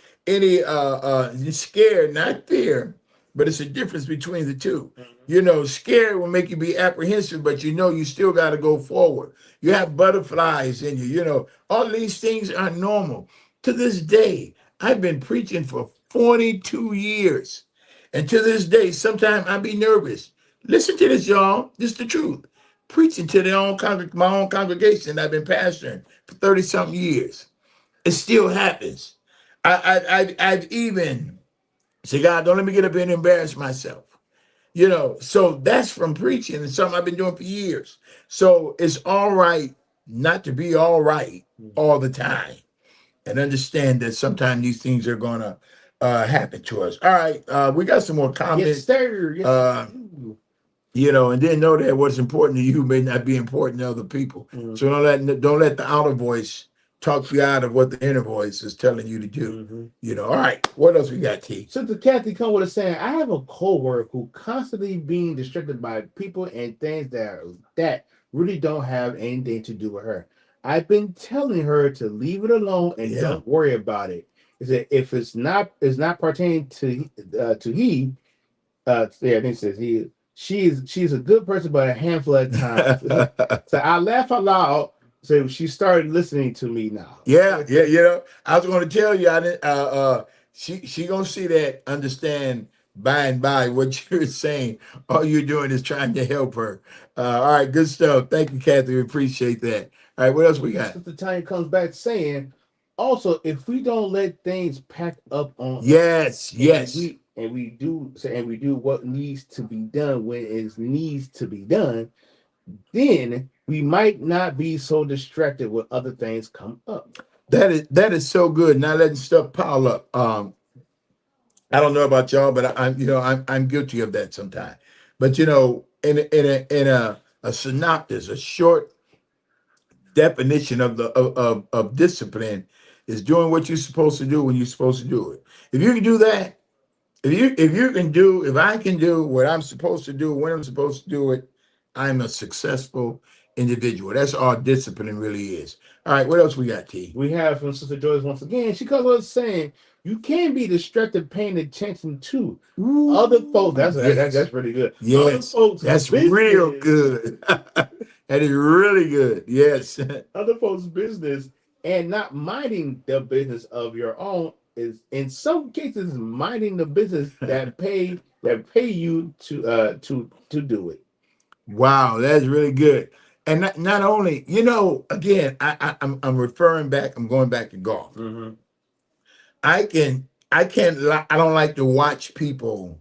scared, not fear, but it's a difference between the two. Mhm. Scared will make you be apprehensive, but you still got to go forward. You have butterflies in you. All these things are normal. To this day, I've been preaching for 42 years. And to this day, sometimes I be nervous. Listen to this, y'all. This is the truth. Preaching to my own congregation. I've been pastoring for 30 something years. It still happens. I've even said, God, don't let me get up here and embarrass myself. So that's from preaching and something I've been doing for years. So it's all right not to be all right all the time and understand that sometimes these things are going to happen to us. All right. We got some more Yes, comments. sir. Yes, Uh, sir. and then know that what's important to you may not be important to other people. So Mm-hmm. don't let the outer voice talk you out of what the inner voice is telling you to do. Mm-hmm. All right. What else we got, T? Sister Kathy come with a saying, I have a coworker who constantly being distracted by people and things that really don't have anything to do with her. I've been telling her to leave it alone and Yeah. don't worry about it. Is that if it's not pertaining to he yeah, I think it says he she's a good person but a handful at times. So I laugh out loud. So she started listening to me now. Yeah, yeah, I was going to tell you, I didn't. She gonna see that, understand by and by what you're saying. All you're doing is trying to help her. All right, good stuff. Thank you, Kathy. We appreciate that. All right, what else we got? Sister Tanya comes back saying, also, if we don't let things pack up on us Yes, and yes. we do what needs to be done when it needs to be done, then we might not be so distracted when other things come up. That is so good. Not letting stuff pile up. I don't know about y'all, but I'm guilty of that sometimes. But in a synopsis, a short definition of discipline is doing what you're supposed to do when you're supposed to do it. If you can do that, if I can do what I'm supposed to do when I'm supposed to do it, I'm a successful individual. That's all discipline really is. All right, what else we got, T? We have from Sister Joyce once again. She comes with us saying, you can't be distracted paying attention to other folks. Ooh, yes, That's pretty good. Other yes, folks' that's real business. good. That is really good. Yes. Other folks' business and not minding the business of your own is in some cases minding the business that pay you to do it. Wow, that's really good. And not only, again, I'm referring back. I'm going back to golf. Mm-hmm. I can't. I don't like to watch people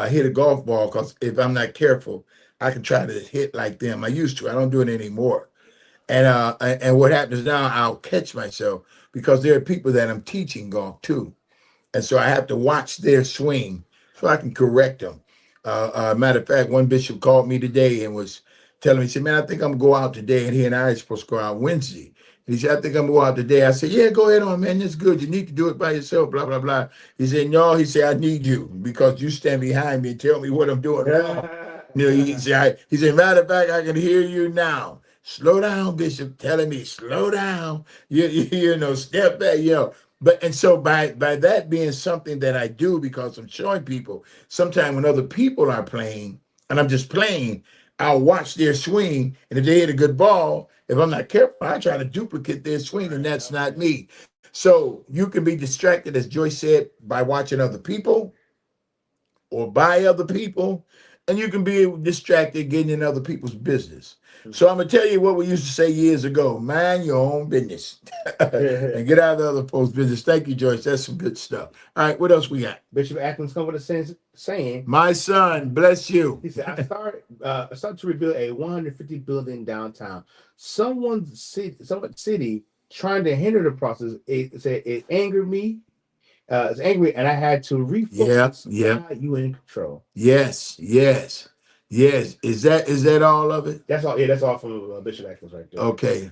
hit a golf ball because if I'm not careful, I can try to hit like them. I used to. I don't do it anymore. And what happens now? I'll catch myself because there are people that I'm teaching golf to. And so I have to watch their swing so I can correct them. Matter of fact, one bishop called me today and was telling me, he said, man, I think I'm going to go out today. And he and I are supposed to go out Wednesday. And he said, I think I'm going to go out today. I said, yeah, go ahead on, man. That's good. You need to do it by yourself, blah, blah, blah. He said, no, he said, I need you because you stand behind me and tell me what I'm doing wrong. He said, matter of fact, I can hear you now. Slow down, Bishop, telling me, slow down. Step back, But and so by that being something that I do because I'm showing people, sometimes when other people are playing and I'm just playing, I'll watch their swing. And if they hit a good ball, if I'm not careful, I try to duplicate their swing, and that's not me. So you can be distracted, as Joyce said, by watching other people or by other people, and you can be distracted getting in other people's business. So I'm gonna tell you what we used to say years ago: mind your own business and get out of the other folks' business. Thank you, Joyce. That's some good stuff. All right, what else we got? Bishop Atkins come with a saying, My son, bless you. he said, I started to rebuild a 150 building downtown. Someone city trying to hinder the process. It said it angered me. It's angry, and I had to Yeah, refocus. yeah, God, you in control. yes, yes. Yes. Is that all of it? That's all. Yeah, that's all from Bishop Atkins right there. Okay.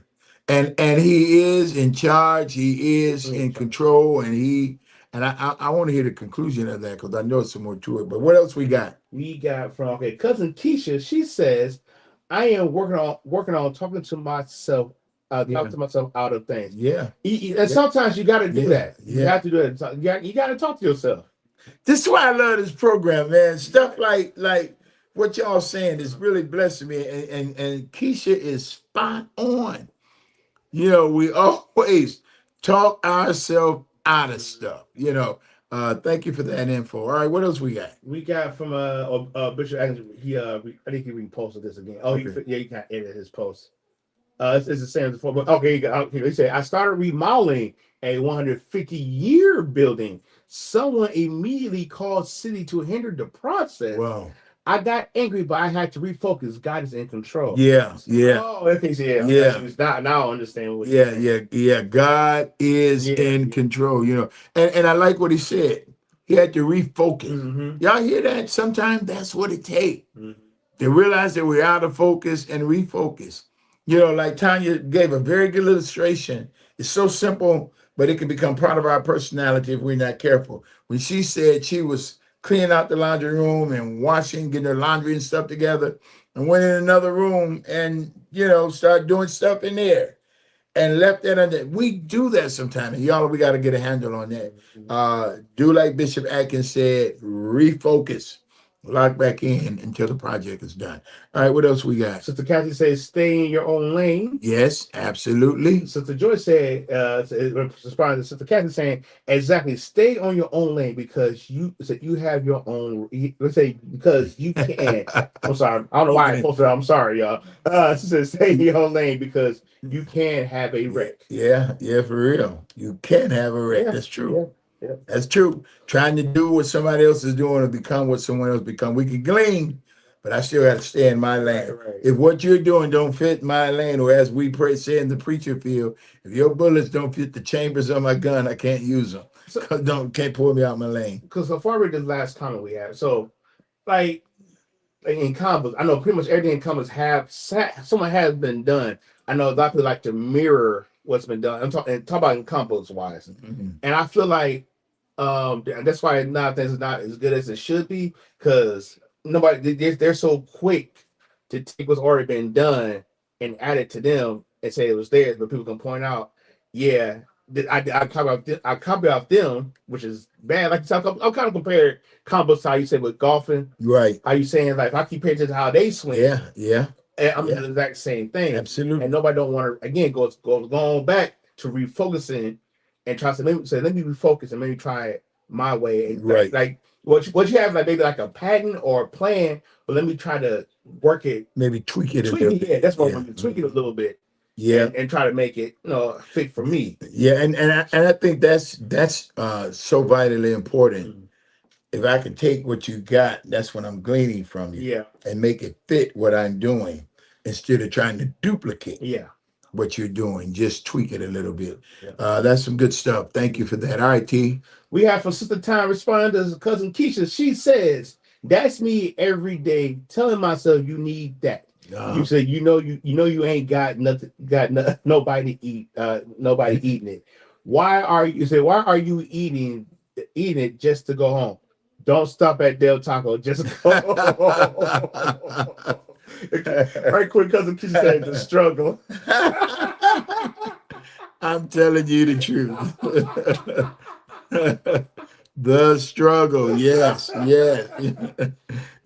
And he is in charge. He is Definitely in in charge. control, and I want to hear the conclusion of that because I know some more to it. But what else we got? We got from cousin Keisha. She says, "I am working on talking to myself, Yeah. talk to myself out of things." Yeah. And sometimes you got to do Yeah. that. You Yeah. have to do it. You got to talk to yourself. This is why I love this program, man. Stuff like what y'all saying is really blessing me, and Keisha is spot on. We always talk ourselves out of stuff. Thank you for that info. All right, what else we got? We got from Bishop Atkins. I think he reposted this again. Oh, Okay. yeah, you can't edit his post. It's the same as before, but okay. He said, I started remodeling a 150-year building. Someone immediately called city to hinder the process. Wow. I got angry, but I had to refocus. God is in control. Yeah, yeah, Oh, okay. So yeah. yeah, Now I understand what you're yeah, saying. yeah, yeah. God is Yeah. in control, and I like what he said. He had to refocus. Mm-hmm. Y'all hear that? Sometimes that's what it takes. Mm-hmm. They realize that we're out of focus and refocus. Like Tanya gave a very good illustration. It's so simple, but it can become part of our personality if we're not careful. When she said she was cleaning out the laundry room and washing, getting her laundry and stuff together, and went in another room and, started doing stuff in there and left that under. We do that sometimes. And y'all, we got to get a handle on that. Do like Bishop Atkins said, refocus, lock back in until the project is done. All right, what else we got? Sister Kathy says, stay in your own lane. Yes, absolutely. Sister Joyce said, responding to Sister Kathy saying, exactly, stay on your own lane because you have your own. Let's say because you can. I'm sorry, I don't know why I posted that. I'm sorry, y'all. She said, stay in your own lane because you can have a wreck. Yeah, yeah, for real. You can have a wreck. Yeah, That's true. yeah. That's true. Trying to do what somebody else is doing or become what someone else become. We can glean, but I still got to stay in my lane. Right. If what you're doing don't fit my lane, or as we say in the preacher field, if your bullets don't fit the chambers of my gun, I can't use them. So, Can't pull me out my lane. Because so far with this last comment we have, so like in combos, I know pretty much everything in combos someone has been done. I know a lot of people like to mirror what's been done. I'm talking about in combos wise, and I feel like that's why nowadays is not as good as it should be because they're so quick to take what's already been done and add it to them and say it was theirs, but people can point out, yeah, I copy off them, which is bad. Like I'm kind of comparing combos to how you said with golfing. Right. Are you saying like if I keep paying attention to how they swing? Yeah. And I'm doing the exact same thing. Absolutely. And nobody don't want to again go on back to refocusing and try to let me refocus and maybe try it my way. And right. Like what you have like maybe like a pattern or a plan, but let me try to work it. Maybe tweak it a little bit. Yeah, that's what I want to tweak it a little bit. Yeah. And try to make it, fit for me. Yeah, and I think that's so vitally important. Mm-hmm. If I can take what you got, that's what I'm gleaning from you. Yeah. And make it fit what I'm doing instead of trying to duplicate what you're doing. Just tweak it a little bit. Yeah. That's some good stuff. Thank you for that. All right, T. We have for Sister Time responders, cousin Keisha. She says, that's me every day telling myself you need that. You say you ain't got nothing, nobody to eat, nobody eating it. Why are you eating it just to go home? Don't stop at Del Taco, just go. Right quick, cousin Keisha said the struggle. I'm telling you the truth. The struggle, yes.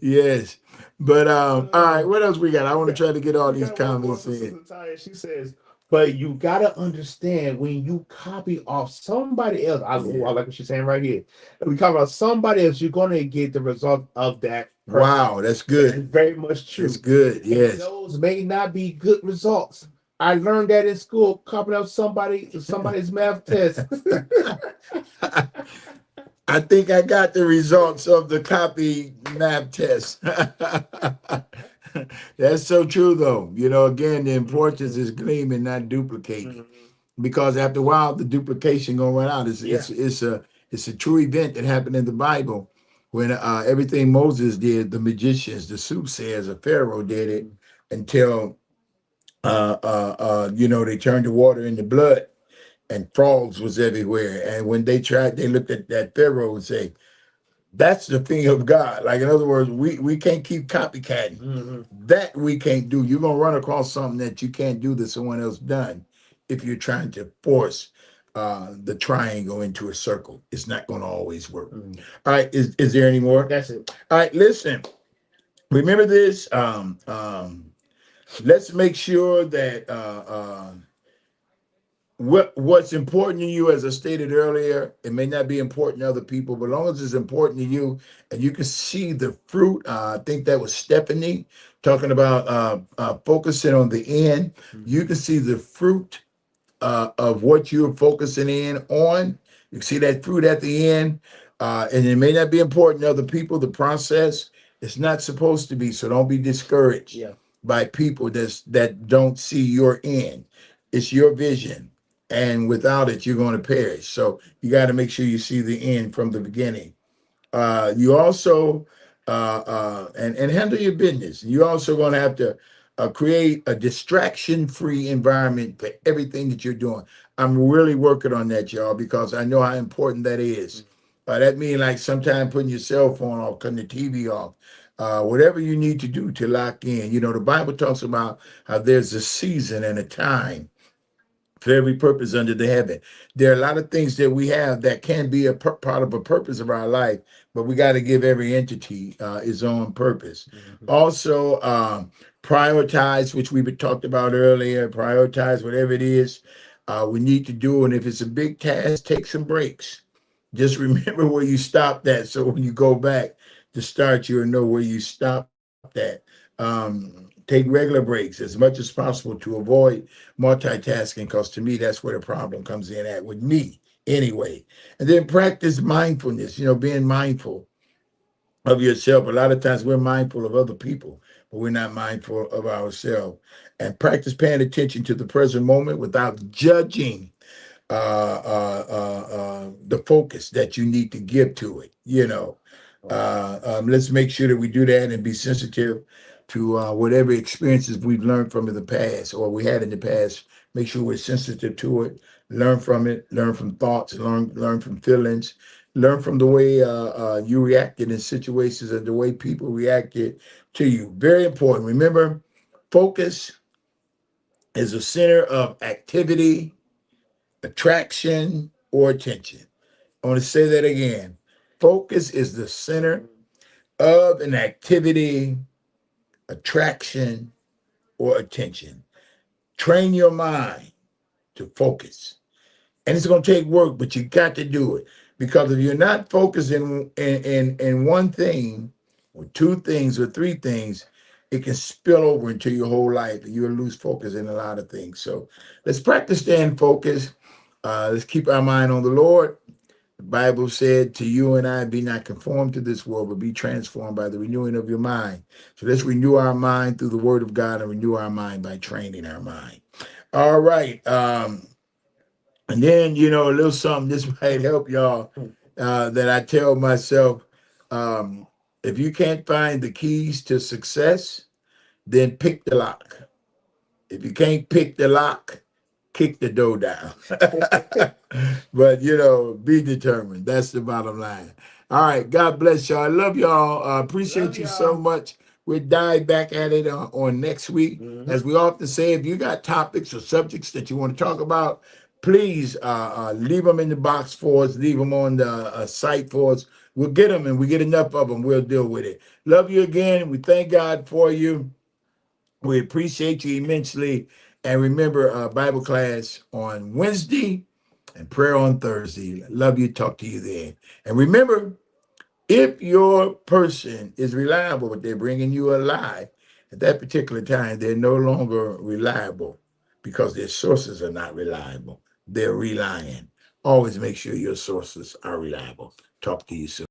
Yes. But all right, what else we got? I want to try to get all these comments in. She says, but you gotta understand when you copy off somebody else. I like what she's saying right here. When we copy off somebody else, you're gonna get the result of that person. Wow, that's good. That's very much true. That's good. Yes. And those may not be good results. I learned that in school, copying off somebody's math test. I think I got the results of the copy math test. That's so true, though. Again, the importance is gleaming, not duplicating, because after a while, the duplication gonna run out. It's a true event that happened in the Bible. when everything Moses did, the magicians, the soothsayers of Pharaoh did it until they turned the water into blood and frogs was everywhere. And when they tried, they looked at that Pharaoh and say, that's the thing of God. Like in other words, we can't keep copycatting. Mm-hmm. That we can't do. You're gonna run across something that you can't do that someone else done if you're trying to force the triangle into a circle. It's not gonna always work. Mm-hmm. All right, is there any more? That's it. All right, listen. Remember this. Let's make sure that what's important to you, as I stated earlier, it may not be important to other people, but as long as it's important to you and you can see the fruit. I think that was Stephanie talking about focusing on the end. You can see the fruit of what you're focusing in on. You see that fruit at the end, and it may not be important to other people. The process, it's not supposed to be. So don't be discouraged Yeah. by people that don't see your end. It's your vision, and without it, you're going to perish. So you got to make sure you see the end from the beginning. You also and handle your business. You also going to have to create a distraction-free environment for everything that you're doing. I'm really working on that, y'all, because I know how important that is. That means like sometimes putting your cell phone off, cutting the TV off, whatever you need to do to lock in. You know, the Bible talks about how there's a season and a time for every purpose under the heaven. There are a lot of things that we have that can be a part of a purpose of our life, but we got to give every entity its own purpose. Mm-hmm. Also, prioritize, which we talked about earlier. Prioritize whatever it is we need to do, and if it's a big task, take some breaks. Just remember where you stopped at, so when you go back to start, you'll know where you stopped at. Take regular breaks as much as possible to avoid multitasking, because to me, that's where the problem comes in at, with me anyway. And then practice mindfulness, being mindful of yourself. A lot of times we're mindful of other people, but we're not mindful of ourselves. And practice paying attention to the present moment without judging the focus that you need to give to it. Let's make sure that we do that and be sensitive to whatever experiences we've learned from in the past or we had in the past. Make sure we're sensitive to it, learn from it, learn from thoughts, learn from feelings, learn from the way you reacted in situations and the way people reacted to you. Very important. Remember, focus is a center of activity, attraction, or attention. I want to say that again. Focus is the center of an activity, attraction, or attention. Train your mind to focus. And it's going to take work, but you got to do it. Because if you're not focused in one thing, or two things, or three things, it can spill over into your whole life and you'll lose focus in a lot of things. So let's practice staying focused. Let's keep our mind on the Lord. The Bible said to you and I, be not conformed to this world, but be transformed by the renewing of your mind. So let's renew our mind through the word of God and renew our mind by training our mind. All right. And then, a little something, this might help y'all, that I tell myself, um, if you can't find the keys to success, then pick the lock. If you can't pick the lock, kick the door down. But be determined. That's the bottom line. All right. God bless y'all. I love y'all. Love Appreciate you so y'all. much. We'll dive back at it on next week. Mm-hmm. As we often say, if you got topics or subjects that you want to talk about, please leave them in the box for us. Leave them on the site for us. We'll get them, and we get enough of them, we'll deal with it. Love you again. We thank God for you. We appreciate you immensely. And remember, Bible class on Wednesday and prayer on Thursday. Love you. Talk to you then. And remember, if your person is reliable, but they're bringing you a lie, at that particular time, they're no longer reliable because their sources are not reliable. They're relying. Always make sure your sources are reliable. Talk to you soon.